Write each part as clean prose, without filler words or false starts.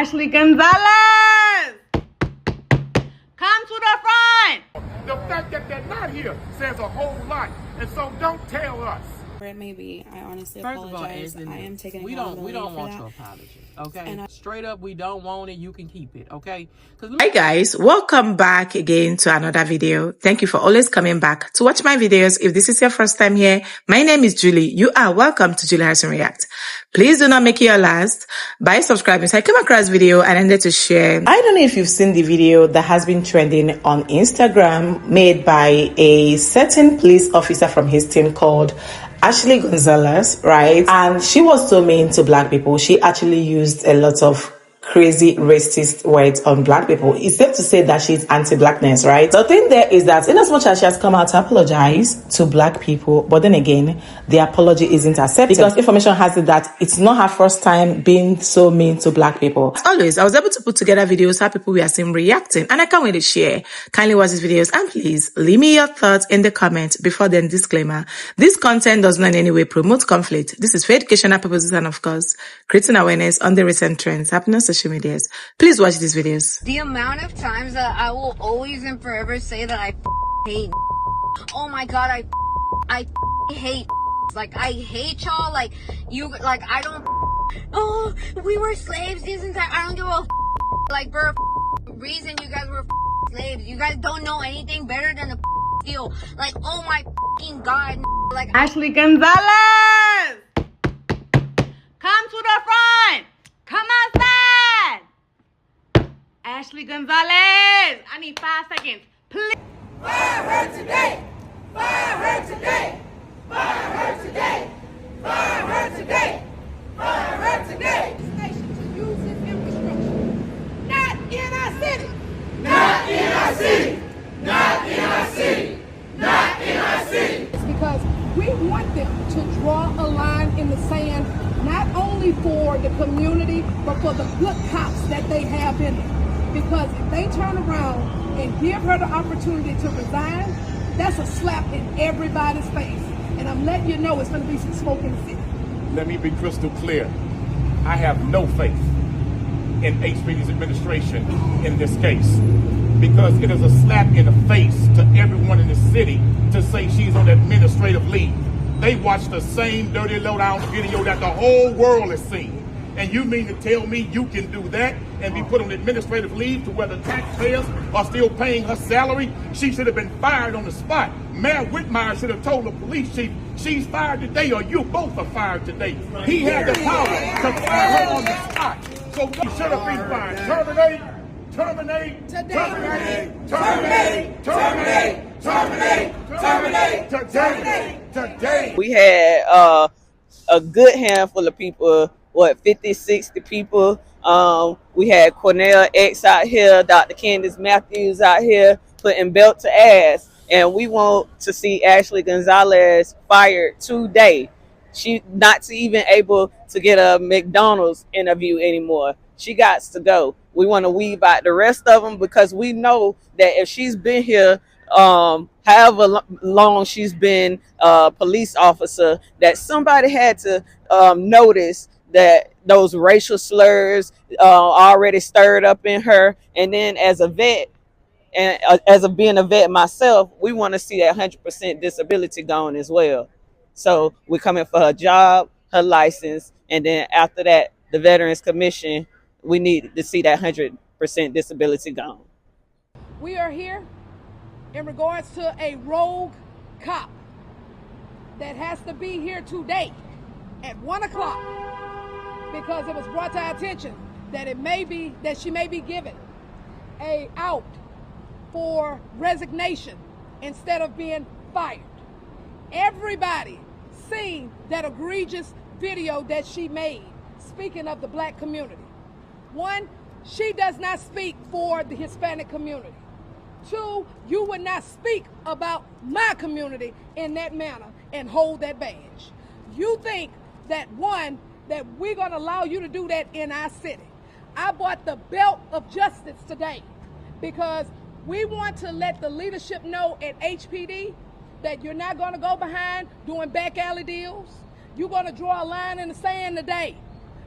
Ashley Gonzalez! Come to the front! The fact that they're not here says a whole lot, and so don't tell us. It may be. I honestly First apologize. of all, I am taking we don't want your apology, okay? Straight up, we don't want it. You can keep it, okay? Hi guys, welcome back again to another video. Thank you for always coming back to watch my videos. If this is your first time here, my name is Julie. You are welcome to Julie Harrison React. Please do not make it your last by subscribing. So I came across this video and ended to share. I don't know if you've seen the video that has been trending on Instagram made by a certain police officer from Houston called Ashley Gonzalez, right? And she was so mean to black people. She actually used a lot of crazy racist words on black people. It's safe to say that she's anti-Blackness, right? The thing there is that in as much as she has come out to apologize to black people, but then again, the apology isn't accepted because information has it that it's not her first time being so mean to black people. As always, I was able to put together videos how people we are seeing reacting, and I can't wait to share. Kindly watch these videos and please leave me your thoughts in the comments. Before then, disclaimer: this content does not in any way promote conflict. This is for educational purposes and of course creating awareness on the recent trends happening on social medias. Please watch these videos. The amount of times that I will always and forever say that I hate. Oh my god, I hate. Like, I hate y'all. Like, you, like, I don't. Oh, we were slaves this entire. I don't give a. Like, for a reason, you guys were slaves. You guys don't know anything better than a steal. Like, oh my god. Like, Ashley Gonzalez! Come to the front! Come outside! Ashley Gonzalez! I need 5 seconds. Please. Fire her today! Fire her today! Fire her today! Fire her today! Fire her today! This nation to use its infrastructure. Not in our city! Not in our city! Not in our city! Not in our city! It's because we want them to draw a line in the sand, not only for the community, but for the good cops that they have in it. Because if they turn around and give her the opportunity to resign, that's a slap in everybody's face. And I'm letting you know it's going to be some smoke in the city. Let me be crystal clear. I have no faith in HPD's administration in this case because it is a slap in the face to everyone in the city to say she's on administrative leave. They watch the same dirty lowdown video that the whole world has seen. And you mean to tell me you can do that and be put on administrative leave to where the taxpayers are still paying her salary? She should have been fired on the spot. Mayor Whitmire should have told the police chief, she's fired today or you both are fired today. He had the power to fire her on the spot. So she should have been fired. Terminate, terminate, terminate, terminate, terminate, terminate, terminate, terminate, today. We had a good handful of people, 50, 60 people. We had Cornell X out here, Dr. Candace Matthews out here putting belt to ass. And we want to see Ashley Gonzalez fired today. She not to even able to get a McDonald's interview anymore. She got to go. We want to weed out the rest of them because we know that if she's been here, however long she's been a police officer, that somebody had to notice that those racial slurs already stirred up in her. And then as a vet, and as of being a vet myself, we want to see that 100% disability gone as well. So we're coming for her job, her license, and then after that, the Veterans Commission, we need to see that 100% disability gone. We are here in regards to a rogue cop that has to be here today at 1 o'clock because it was brought to our attention that it may be that she may be given a out for resignation instead of being fired. Everybody seen that egregious video that she made speaking of the black community. One, she does not speak for the Hispanic community. Two, you would not speak about my community in that manner and hold that badge. You think that one, that we're gonna allow you to do that in our city. I bought the belt of justice today because we want to let the leadership know at HPD that you're not gonna go behind doing back alley deals. You're gonna draw a line in the sand today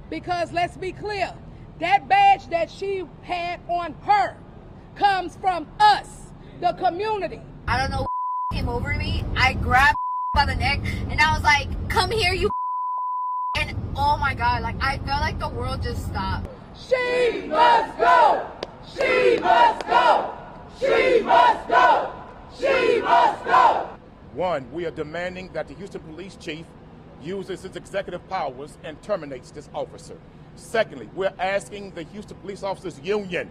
because let's be clear, That badge that she had on her comes from us, the community. I don't know what came over me. I grabbed by the neck and I was like, come here, you. And oh my God, like I felt like the world just stopped. She must go! She must go! She must go! She must go! One, we are demanding that the Houston Police Chief uses his executive powers and terminates this officer. Secondly, we're asking the Houston Police Officers Union,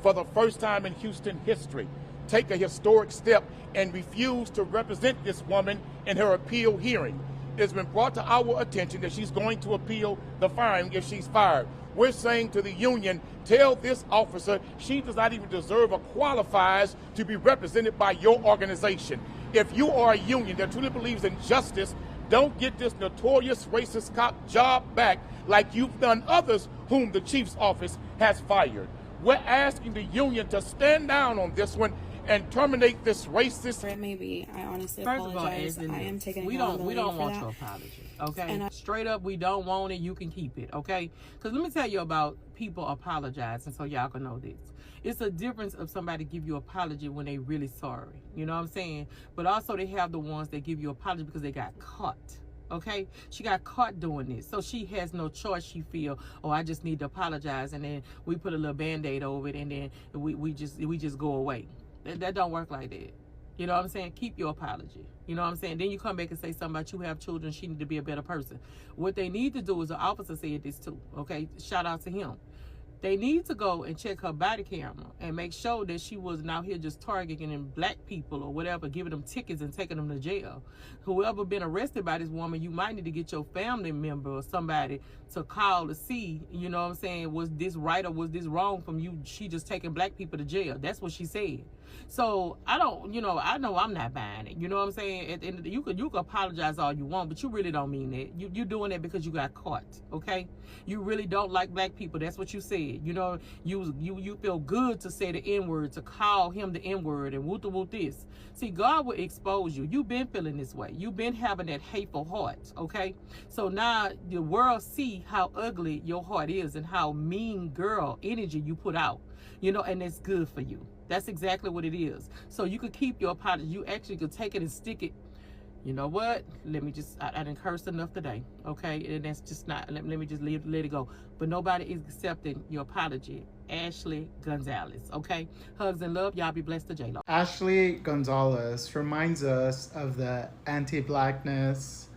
for the first time in Houston history, take a historic step and refuse to represent this woman in her appeal hearing. It's been brought to our attention that she's going to appeal the firing if she's fired. We're saying to the union, tell this officer she does not even deserve or qualifies to be represented by your organization. If you are a union that truly believes in justice, don't get this notorious racist cop job back like you've done others whom the chief's office has fired. We're asking the union to stand down on this one and terminate this racist. Maybe I honestly First of all, apologize. I am taking we don't accountability want for your that. apology, okay? And Straight up, we don't want it. You can keep it, okay? Because let me tell you about people apologizing, so y'all can know this. It's a difference of somebody give you apology when they really sorry. You know what I'm saying? But also they have the ones that give you apology because they got caught. Okay, she got caught doing this, so she has no choice. She feel, oh, I just need to apologize, and then we put a little band-aid over it, and then we just go away. That don't work like that. You know what I'm saying? Keep your apology. You know what I'm saying? Then you come back and say something about you have children, she need to be a better person. What they need to do is, the officer said this too, okay? Shout out to him. They need to go and check her body camera and make sure that she wasn't out here just targeting black people or whatever, giving them tickets and taking them to jail. Whoever been arrested by this woman, you might need to get your family member or somebody to call to see, you know what I'm saying, was this right or was this wrong from you? She just taking black people to jail. That's what she said. So I don't, you know, I know I'm not buying it. You know what I'm saying? At the end of the, you could apologize all you want, but you really don't mean that. You're doing that because you got caught, okay? You really don't like black people. That's what you said. You know, you feel good to say the N-word, to call him the N-word and woot this. See, God will expose you. You've been feeling this way. You've been having that hateful heart, okay? So now the world see how ugly your heart is and how mean girl energy you put out, you know, and it's good for you. That's exactly what it is. So you could keep your apology. You actually could take it and stick it. You know what? Let me just, I didn't curse enough today, okay? And that's just not, let me just let it go. But nobody is accepting your apology. Ashley Gonzalez, okay? Hugs and love. Y'all be blessed to J-Lo. Ashley Gonzalez reminds us of the anti-Blackness,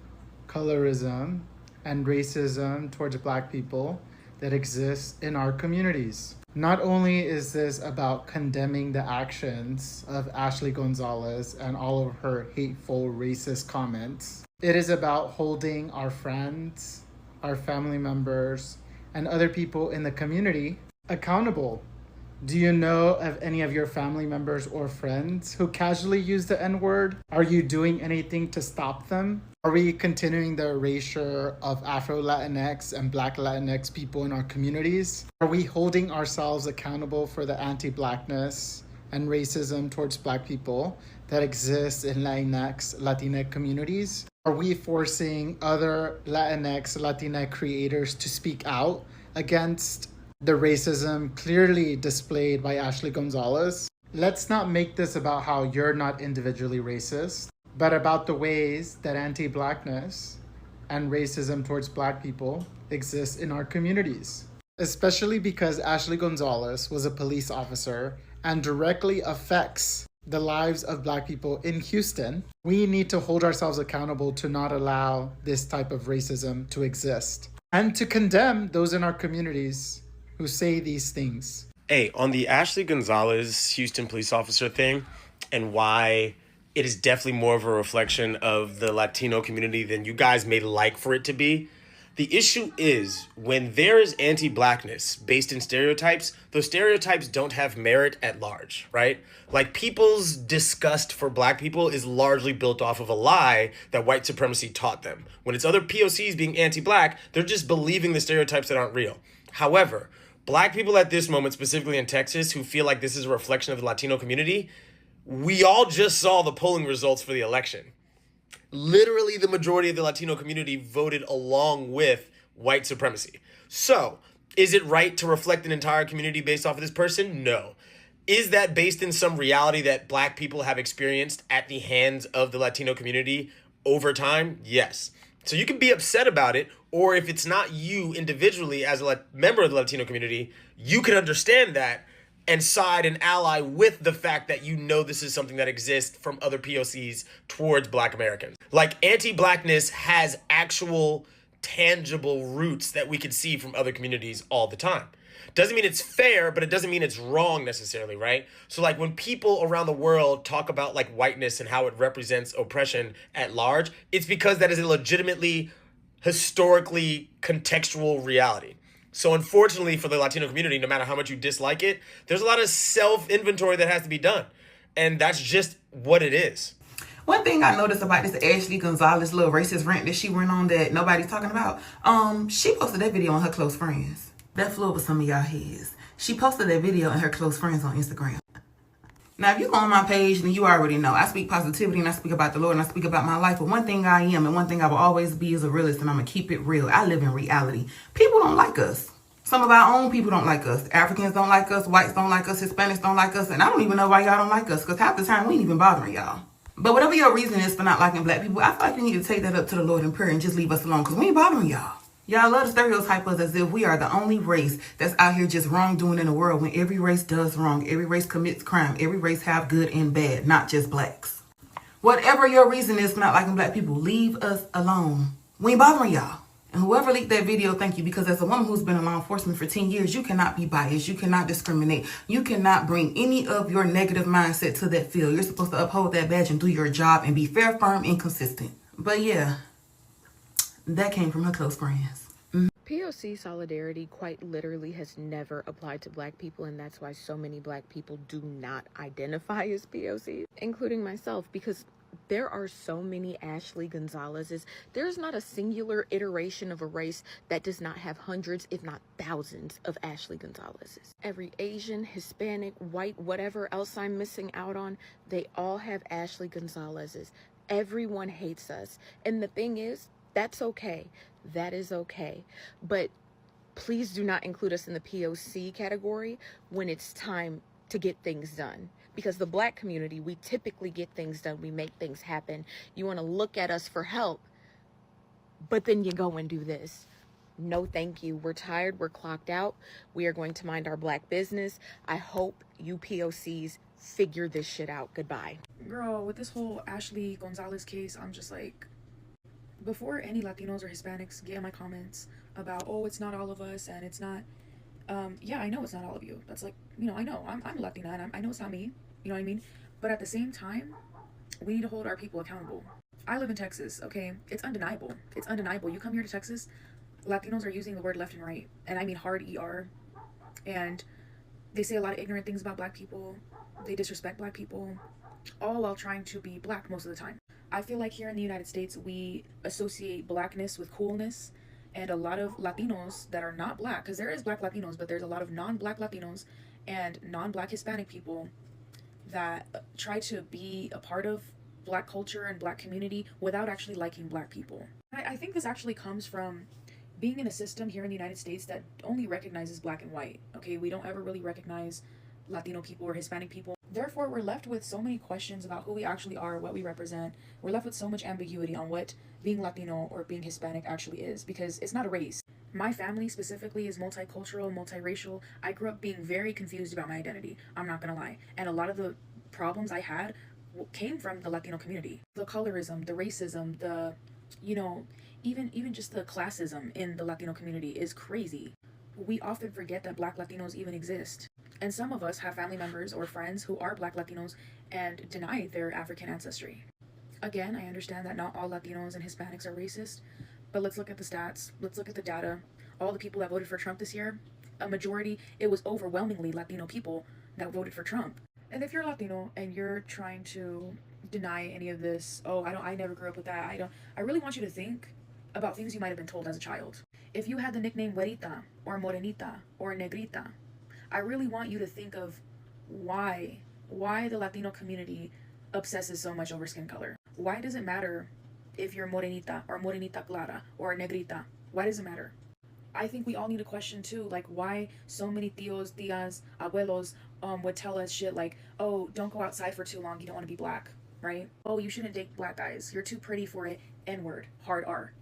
colorism, and racism towards Black people that exists in our communities. Not only is this about condemning the actions of Ashley Gonzalez and all of her hateful racist comments, it is about holding our friends, our family members, and other people in the community accountable. Do you know of any of your family members or friends who casually use the N-word? Are you doing anything to stop them? Are we continuing the erasure of Afro-Latinx and Black Latinx people in our communities? Are we holding ourselves accountable for the anti-Blackness and racism towards Black people that exists in Latinx, Latina communities? Are we forcing other Latinx, Latina creators to speak out against the racism clearly displayed by Ashley Gonzalez? Let's not make this about how you're not individually racist, but about the ways that anti-Blackness and racism towards Black people exists in our communities. Especially because Ashley Gonzalez was a police officer and directly affects the lives of Black people in Houston, we need to hold ourselves accountable to not allow this type of racism to exist and to condemn those in our communities who say these things. Hey, on the Ashley Gonzalez Houston police officer thing and why it is definitely more of a reflection of the Latino community than you guys may like for it to be. The issue is when there is anti-Blackness based in stereotypes, those stereotypes don't have merit at large, right? Like people's disgust for Black people is largely built off of a lie that white supremacy taught them. When it's other POCs being anti-Black, they're just believing the stereotypes that aren't real. However, Black people at this moment, specifically in Texas, who feel like this is a reflection of the Latino community, we all just saw the polling results for the election. Literally the majority of the Latino community voted along with white supremacy. So Is it right to reflect an entire community based off of this person? No. Is that based in some reality that Black people have experienced at the hands of the Latino community over time? Yes. So you can be upset about it, or if it's not you individually as a member of the Latino community, you can understand that and side and ally with the fact that you know this is something that exists from other POCs towards Black Americans. Like, anti-Blackness has actual tangible roots that we can see from other communities all the time. Doesn't mean it's fair, but it doesn't mean it's wrong necessarily, right? So like when people around the world talk about like whiteness and how it represents oppression at large, it's because that is a legitimately historically contextual reality. So unfortunately for the Latino community, no matter how much you dislike it, there's a lot of self-inventory that has to be done. And that's just what it is. One thing I noticed about this Ashley Gonzalez little racist rant that she went on that nobody's talking about, she posted that video on her close friends. That flew over some of y'all heads. She posted that video in her close friends on Instagram. Now, if you go on my page, then you already know. I speak positivity and I speak about the Lord and I speak about my life. But one thing I am and one thing I will always be is a realist, and I'm going to keep it real. I live in reality. People don't like us. Some of our own people don't like us. Africans don't like us. Whites don't like us. Hispanics don't like us. And I don't even know why y'all don't like us, because half the time we ain't even bothering y'all. But whatever your reason is for not liking Black people, I feel like you need to take that up to the Lord in prayer and just leave us alone, because we ain't bothering y'all. Y'all love to stereotype us as if we are the only race that's out here just wrongdoing in the world, when every race does wrong. Every race commits crime. Every race have good and bad, not just Blacks. Whatever your reason is for not liking Black people, leave us alone. We ain't bothering y'all. And whoever leaked that video, thank you, because as a woman who's been in law enforcement for 10 years, you cannot be biased. You cannot discriminate. You cannot bring any of your negative mindset to that field. You're supposed to uphold that badge and do your job and be fair, firm, and consistent. But yeah, that came from her close friends. POC solidarity quite literally has never applied to Black people, and that's why so many Black people do not identify as POC, including myself, because there are so many Ashley Gonzalez's. There's not a singular iteration of a race that does not have hundreds, if not thousands, of Ashley Gonzalez's. Every Asian, Hispanic, white, whatever else I'm missing out on, they all have Ashley Gonzalez's. Everyone hates us. And the thing is, that's okay. That is okay. But please do not include us in the POC category when it's time to get things done. Because the Black community, we typically get things done. We make things happen. You want to look at us for help, but then you go and do this. No, thank you. We're tired. We're clocked out. We are going to mind our Black business. I hope you POCs figure this shit out. Goodbye. Girl, with this whole Ashley Gonzalez case, I'm just like, before any Latinos or Hispanics get in my comments about, oh, it's not all of us and it's not, yeah, I know it's not all of you. That's like, you know, I know I'm a Latina and I know it's not me, you know what I mean? But at the same time, we need to hold our people accountable. I live in Texas, okay? It's undeniable. It's undeniable. You come here to Texas, Latinos are using the word left and right, and I mean hard ER, and they say a lot of ignorant things about Black people. They disrespect Black people, all while trying to be Black most of the time. I feel like here in the United States, we associate Blackness with coolness, and a lot of Latinos that are not Black, because there is Black Latinos, but there's a lot of non-Black Latinos and non-Black Hispanic people that try to be a part of Black culture and Black community without actually liking Black people. I think this actually comes from being in a system here in the United States that only recognizes Black and white, okay? We don't ever really recognize Latino people or Hispanic people. Therefore, we're left with so many questions about who we actually are, what we represent. We're left with so much ambiguity on what being Latino or being Hispanic actually is, because it's not a race. My family specifically is multicultural, multiracial. I grew up being very confused about my identity, I'm not gonna lie. And a lot of the problems I had came from the Latino community. The colorism, the racism, the, you know, even just the classism in the Latino community is crazy. We often forget that Black Latinos even exist. And some of us have family members or friends who are Black Latinos and deny their African ancestry. Again, I understand that not all Latinos and Hispanics are racist, but let's look at the stats. Let's look at the data. All the people that voted for Trump this year, a majority, it was overwhelmingly Latino people that voted for Trump. And if you're Latino and you're trying to deny any of this, oh, I never grew up with that, I really want you to think about things you might have been told as a child. If you had the nickname güerita or morenita or negrita, I really want you to think of why the Latino community obsesses so much over skin color. Why does it matter if you're morenita or morenita clara or negrita? Why does it matter? I think we all need to question too, like, why so many tios, tias, abuelos would tell us shit like, oh, don't go outside for too long, you don't want to be black, right? Oh, you shouldn't date black guys, you're too pretty for it, N-word, hard R.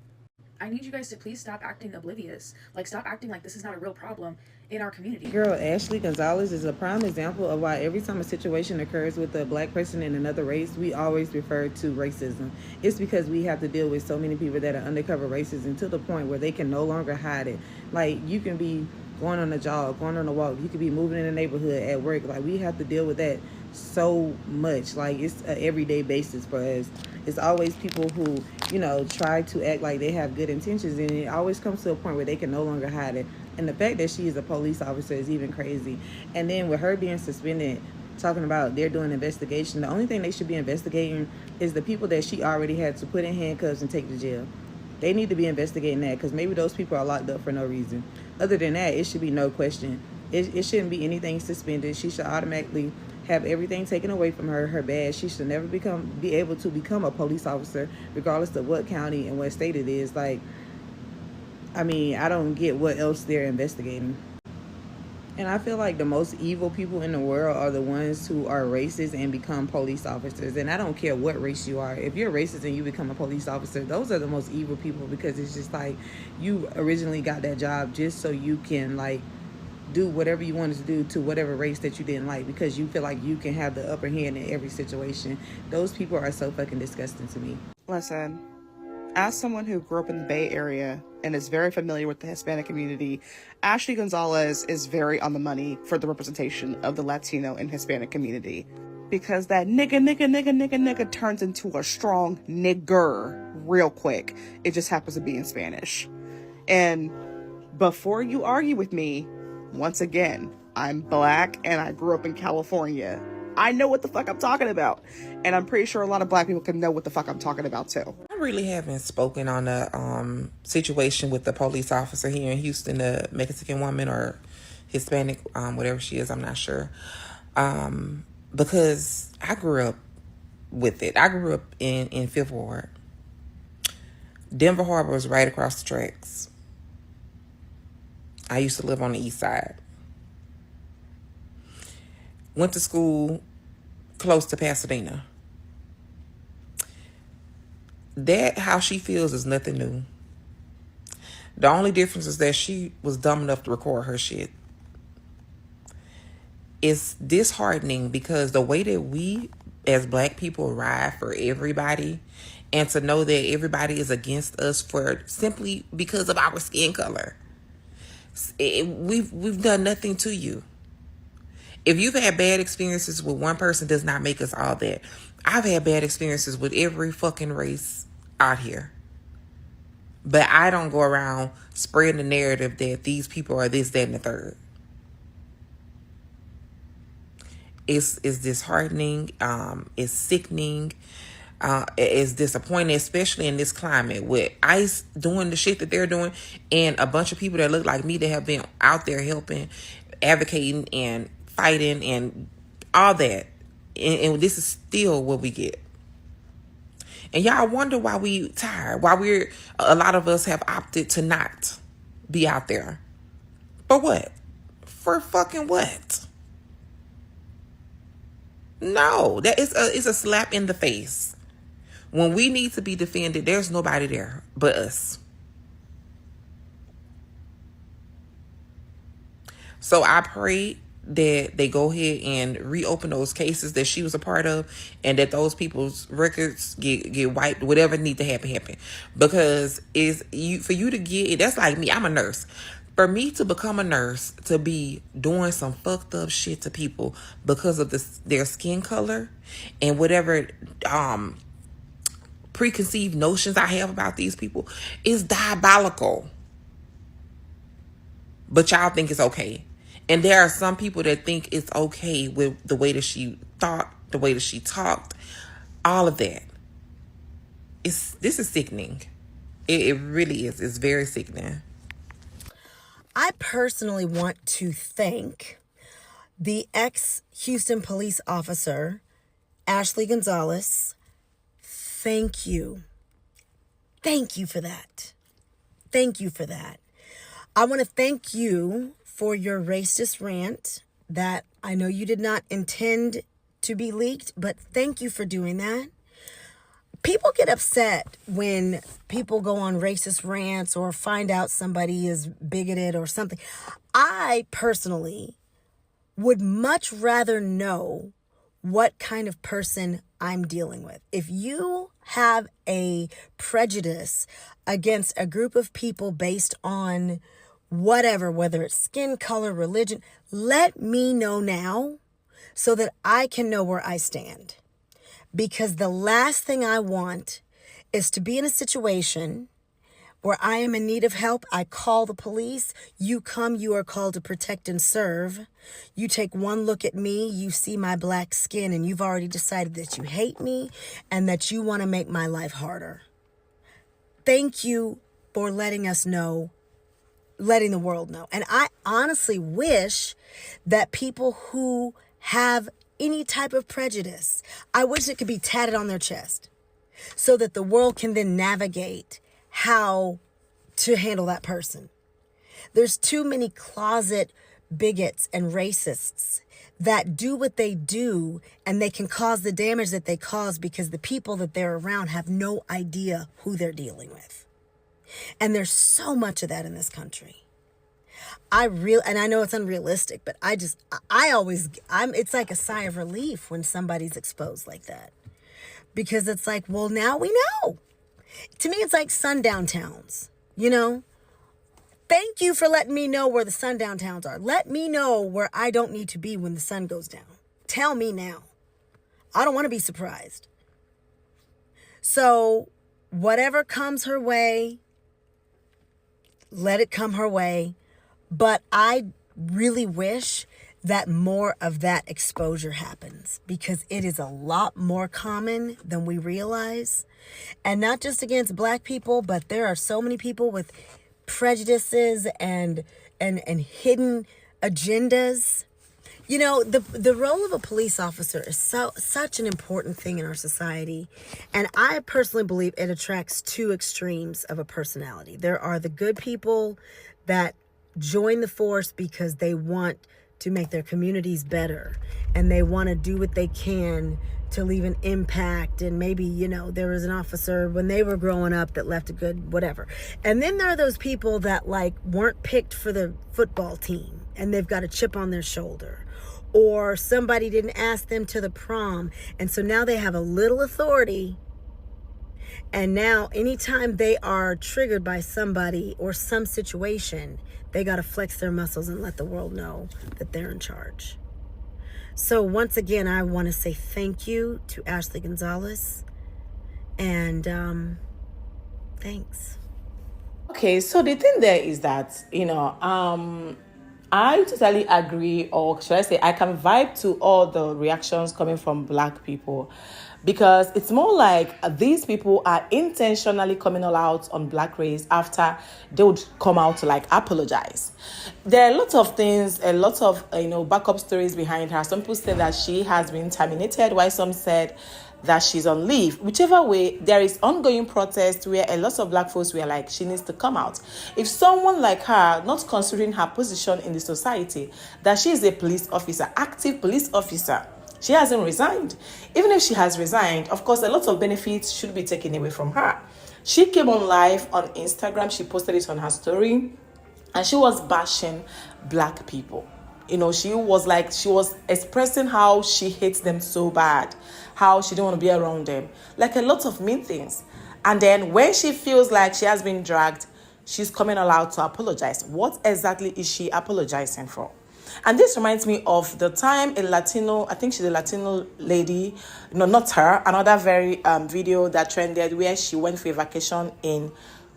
I need you guys to please stop acting oblivious. Like, stop acting like this is not a real problem in our community. Girl, Ashley Gonzalez is a prime example of why every time a situation occurs with a black person in another race, we always refer to racism. It's because we have to deal with so many people that are undercover racism to the point where they can no longer hide it. Like, you can be going on a jog, going on a walk, you could be moving in the neighborhood at work. Like, we have to deal with that so much. Like, it's an everyday basis for us. It's always people who, you know, try to act like they have good intentions, and it always comes to a point where they can no longer hide it. And the fact that she is a police officer is even crazy. And then with her being suspended, talking about they're doing investigation, the only thing they should be investigating is the people that she already had to put in handcuffs and take to jail. They need to be investigating that, because maybe those people are locked up for no reason. Other than that, it should be no question. It shouldn't be anything suspended. She should automatically have everything taken away from her, her badge. She should never be able to become a police officer, regardless of what county and what state it is. Like, I mean, I don't get what else they're investigating. And I feel like the most evil people in the world are the ones who are racist and become police officers. And I don't care what race you are. If you're racist and you become a police officer, those are the most evil people, because it's just like you originally got that job just so you can, like, do whatever you wanted to do to whatever race that you didn't like, because you feel like you can have the upper hand in every situation. Those people are so fucking disgusting to me. Listen, as someone who grew up in the Bay Area and is very familiar with the Hispanic community, Ashley Gonzalez is very on the money for the representation of the Latino and Hispanic community. Because that nigga turns into a strong nigger real quick. It just happens to be in Spanish. And before you argue with me, once again, I'm black and I grew up in California. I know what the fuck I'm talking about. And I'm pretty sure a lot of black people can know what the fuck I'm talking about too. I really haven't spoken on the situation with the police officer here in Houston, the Mexican woman or Hispanic, whatever she is, I'm not sure. Because I grew up with it. I grew up in Fifth Ward. Denver Harbor was right across the tracks. I used to live on the east side. Went to school close to Pasadena. That, how she feels, is nothing new. The only difference is that she was dumb enough to record her shit. It's disheartening because the way that we as black people ride for everybody, and to know that everybody is against us for simply because of our skin color. We've done nothing to you. If you've had bad experiences with one person, does not make us all that. I've had bad experiences with every fucking race out here. But I don't go around spreading the narrative that these people are this, that, and the third. It's disheartening. It's sickening. It's disappointing, especially in this climate with ICE doing the shit that they're doing, and a bunch of people that look like me that have been out there helping, advocating, and fighting, and all that. And this is still what we get. And y'all wonder why we tired, why a lot of us have opted to not be out there. For what? For fucking what? No, it's a slap in the face. When we need to be defended, there's nobody there but us. So I pray that they go ahead and reopen those cases that she was a part of, and that those people's records get wiped. Whatever need to happen. Because for you to get, that's like me. I'm a nurse. For me to become a nurse, to be doing some fucked up shit to people because of their skin color and whatever preconceived notions I have about these people, is diabolical. But y'all think it's okay. And there are some people that think it's okay with the way that she thought, the way that she talked, all of that. This is sickening. It really is. It's very sickening. I personally want to thank the ex-Houston police officer, Ashley Gonzalez. Thank you. Thank you for that. Thank you for that. I want to thank you for your racist rant that I know you did not intend to be leaked, but thank you for doing that. People get upset when people go on racist rants or find out somebody is bigoted or something. I personally would much rather know what kind of person I'm dealing with. If you have a prejudice against a group of people based on whatever, whether it's skin color, religion, let me know now so that I can know where I stand. Because the last thing I want is to be in a situation where I am in need of help. I call the police. You come, you are called to protect and serve. You take one look at me, you see my black skin, and you've already decided that you hate me and that you want to make my life harder. Thank you for letting us know, letting the world know. And I honestly wish that people who have any type of prejudice, I wish it could be tatted on their chest so that the world can then navigate how to handle that person. There's too many closet bigots and racists that do what they do, and they can cause the damage that they cause because the people that they're around have no idea who they're dealing with. And there's so much of that in this country. And I know it's unrealistic, but it's like a sigh of relief when somebody's exposed like that. Because it's like, well, now we know. To me, it's like sundown towns, you know? Thank you for letting me know where the sundown towns are. Let me know where I don't need to be when the sun goes down. Tell me now. I don't want to be surprised. So whatever comes her way, let it come her way. But I really wish that more of that exposure happens because it is a lot more common than we realize. And not just against black people, but there are so many people with prejudices and hidden agendas. You know, the role of a police officer is such an important thing in our society. And I personally believe it attracts two extremes of a personality. There are the good people that join the force because they want to make their communities better and they want to do what they can to leave an impact. And maybe, you know, there was an officer when they were growing up that left a good whatever. And then there are those people that like weren't picked for the football team and they've got a chip on their shoulder, or somebody didn't ask them to the prom, and so now they have a little authority. And now anytime they are triggered by somebody or some situation, they got to flex their muscles and let the world know that they're in charge. So once again, I want to say thank you to Ashley Gonzalez. And thanks. Okay, so the thing there is that, I totally agree, or should I say, I can vibe to all the reactions coming from black people. Because it's more like these people are intentionally coming all out on black race after they would come out to like apologize. There are a lot of things, a lot of backup stories behind her. Some people said that she has been terminated, while some said that she's on leave. Whichever way, there is ongoing protest where a lot of black folks were like, she needs to come out. If someone like her, not considering her position in the society, that she is a police officer, active police officer, she hasn't resigned. Even if she has resigned, of course, a lot of benefits should be taken away from her. She came on live on Instagram. She posted it on her story. And she was bashing black people. She was expressing how she hates them so bad. How she don't want to be around them. Like a lot of mean things. And then when she feels like she has been dragged, she's coming all out to apologize. What exactly is she apologizing for? And this reminds me of the time a Latino, I think she's a Latino lady, no, not her, another very video that trended where she went for a vacation in,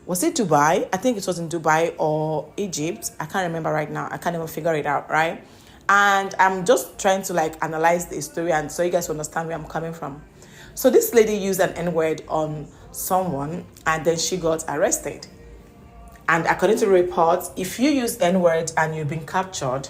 was it Dubai? I think it was in Dubai or Egypt. I can't remember right now. I can't even figure it out, right? And I'm just trying to like analyze the story and so you guys understand where I'm coming from. So this lady used an N-word on someone and then she got arrested. And according to reports, if you use N-word and you've been captured,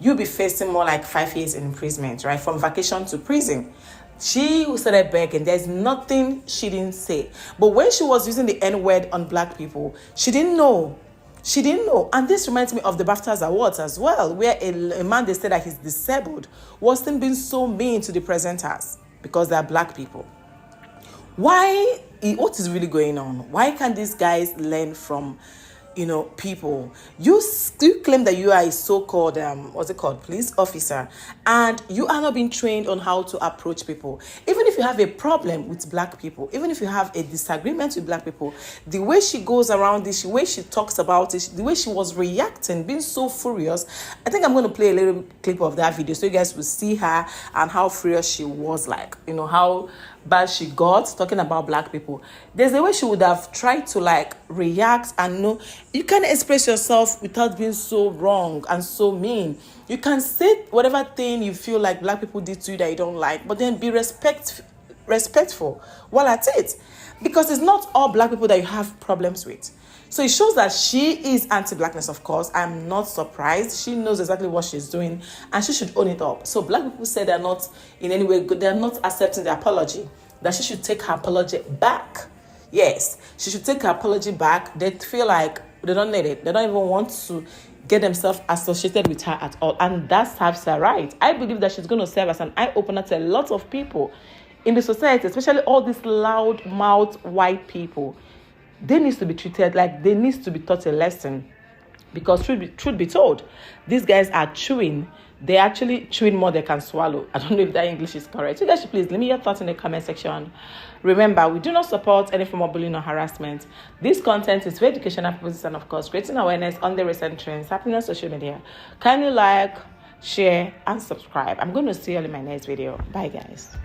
you'll be facing more like 5 years in imprisonment, right? From vacation to prison. She started begging. There's nothing she didn't say. But when she was using the N-word on black people, she didn't know She didn't know. And this reminds me of the BAFTAs Awards as well, where a man, they said that he's disabled, wasn't being so mean to the presenters because they are black people. Why? What is really going on? Why can't these guys learn from, people? You claim that you are a so-called, police officer, and you are not being trained on how to approach people. Even if you have a problem with black people, even if you have a disagreement with black people, the way she goes around this, the way she talks about it, the way she was reacting, being so furious. I think I'm going to play a little clip of that video so you guys will see her and how furious she was, like, how bad she got talking about black people. There's a way she would have tried to react and you can express yourself without being so wrong and so mean. You can say whatever thing you feel like black people did to you that you don't like, but then be respectful while at it, because it's not all black people that you have problems with. So it shows that she is anti-blackness, of course. I'm not surprised. She knows exactly what she's doing and she should own it up. So black people say they're not in any way good. They're not accepting the apology, that she should take her apology back. Yes, she should take her apology back. They feel like they don't need it. They don't even want to get themselves associated with her at all. And that's her right. I believe that she's going to serve as an eye-opener to a lot of people in the society, especially all these loud-mouthed white people. They need to be treated like they need to be taught a lesson, because truth be told, these guys are chewing. They're actually chewing more than they can swallow. I don't know if that English is correct. You guys should please leave me your thoughts in the comment section. Remember, we do not support any form of bullying or harassment. This content is for educational purposes and, of course, creating awareness on the recent trends happening on social media. Kindly like, share, and subscribe. I'm going to see you all in my next video. Bye, guys.